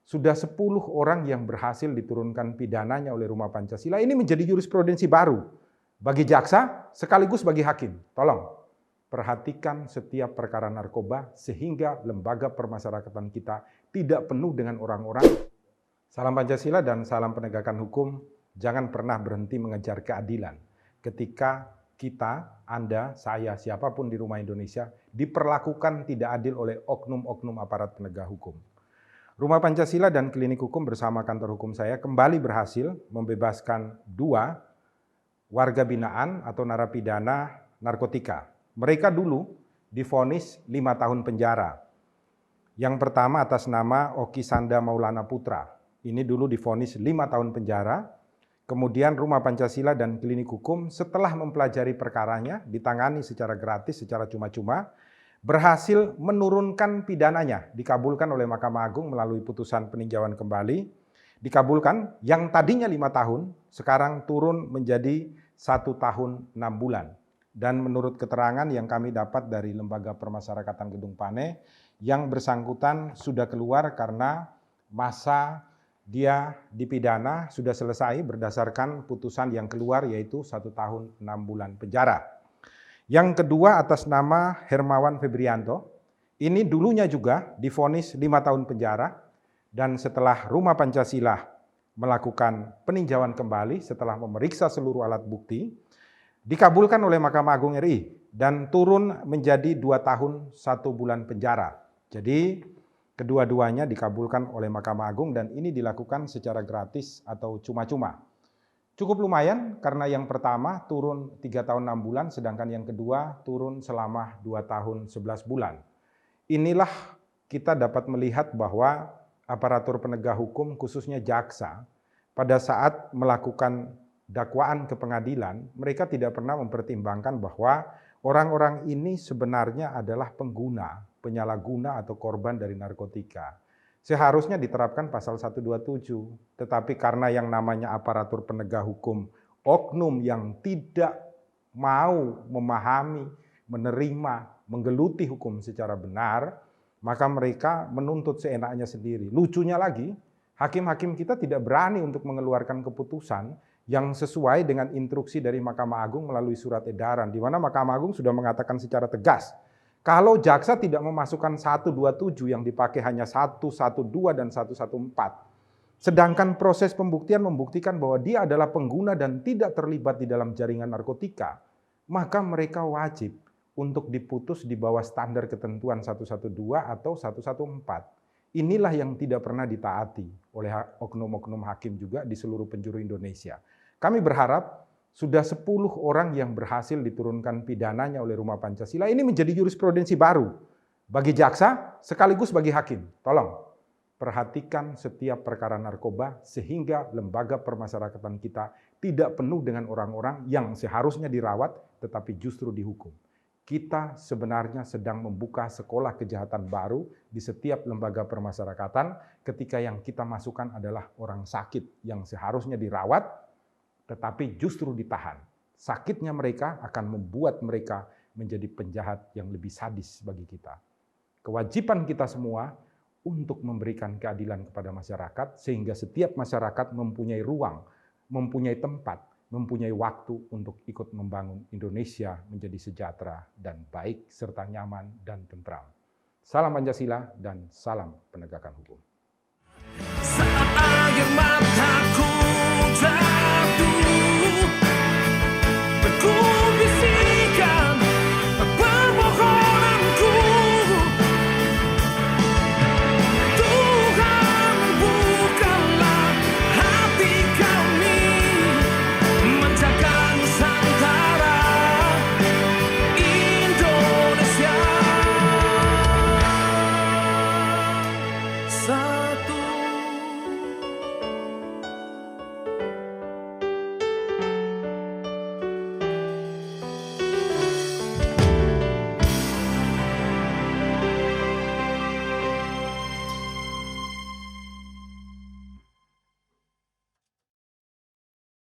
sudah 10 orang yang berhasil diturunkan pidananya oleh Rumah Pancasila. Ini menjadi jurisprudensi baru bagi jaksa sekaligus bagi hakim. Tolong perhatikan setiap perkara narkoba sehingga lembaga permasyarakatan kita tidak penuh dengan orang-orang. Salam Pancasila dan salam penegakan hukum. Jangan pernah berhenti mengejar keadilan. Ketika kita, Anda, saya, siapapun di rumah Indonesia diperlakukan tidak adil oleh oknum-oknum aparat penegak hukum. Rumah Pancasila dan Klinik Hukum bersama kantor hukum saya kembali berhasil membebaskan 2 warga binaan atau narapidana narkotika. Mereka dulu divonis 5 tahun penjara. Yang pertama atas nama Oki Sanda Maulana Putra. Ini dulu divonis 5 tahun penjara. Kemudian Rumah Pancasila dan Klinik Hukum setelah mempelajari perkaranya, ditangani secara gratis, secara cuma-cuma, berhasil menurunkan pidananya, dikabulkan oleh Mahkamah Agung melalui putusan peninjauan kembali, dikabulkan yang tadinya 5 tahun, sekarang turun menjadi 1 tahun 6 bulan. Dan menurut keterangan yang kami dapat dari Lembaga Permasyarakatan Gedung Pane, yang bersangkutan sudah keluar karena masa dia dipidana sudah selesai berdasarkan putusan yang keluar yaitu 1 tahun 6 bulan penjara. Yang kedua atas nama Hermawan Febrianto, ini dulunya juga divonis 5 tahun penjara dan setelah Rumah Pancasila melakukan peninjauan kembali setelah memeriksa seluruh alat bukti, dikabulkan oleh Mahkamah Agung RI dan turun menjadi 2 tahun 1 bulan penjara. Jadi kedua-duanya dikabulkan oleh Mahkamah Agung dan ini dilakukan secara gratis atau cuma-cuma. Cukup lumayan karena yang pertama turun 3 tahun 6 bulan, sedangkan yang kedua turun selama 2 tahun 11 bulan. Inilah kita dapat melihat bahwa aparatur penegak hukum khususnya jaksa pada saat melakukan dakwaan ke pengadilan, mereka tidak pernah mempertimbangkan bahwa orang-orang ini sebenarnya adalah pengguna, penyalahguna atau korban dari narkotika. Seharusnya diterapkan pasal 127, tetapi karena yang namanya aparatur penegak hukum, oknum yang tidak mau memahami, menerima, menggeluti hukum secara benar, maka mereka menuntut seenaknya sendiri. Lucunya lagi, hakim-hakim kita tidak berani untuk mengeluarkan keputusan yang sesuai dengan instruksi dari Mahkamah Agung melalui surat edaran, di mana Mahkamah Agung sudah mengatakan secara tegas, kalau jaksa tidak memasukkan 127 yang dipakai hanya 112 dan 114, sedangkan proses pembuktian membuktikan bahwa dia adalah pengguna dan tidak terlibat di dalam jaringan narkotika, maka mereka wajib untuk diputus di bawah standar ketentuan 112 atau 114. Inilah yang tidak pernah ditaati oleh oknum-oknum hakim juga di seluruh penjuru Indonesia. Kami berharap sudah 10 orang yang berhasil diturunkan pidananya oleh Rumah Pancasila. Ini menjadi jurisprudensi baru bagi jaksa sekaligus bagi hakim. Tolong perhatikan setiap perkara narkoba sehingga lembaga permasyarakatan kita tidak penuh dengan orang-orang yang seharusnya dirawat tetapi justru dihukum. Kita sebenarnya sedang membuka sekolah kejahatan baru di setiap lembaga permasyarakatan ketika yang kita masukkan adalah orang sakit yang seharusnya dirawat tetapi justru ditahan. Sakitnya mereka akan membuat mereka menjadi penjahat yang lebih sadis bagi kita. Kewajiban kita semua untuk memberikan keadilan kepada masyarakat sehingga setiap masyarakat mempunyai ruang, mempunyai tempat, mempunyai waktu untuk ikut membangun Indonesia menjadi sejahtera dan baik serta nyaman dan tentram. Salam Pancasila dan salam penegakan hukum.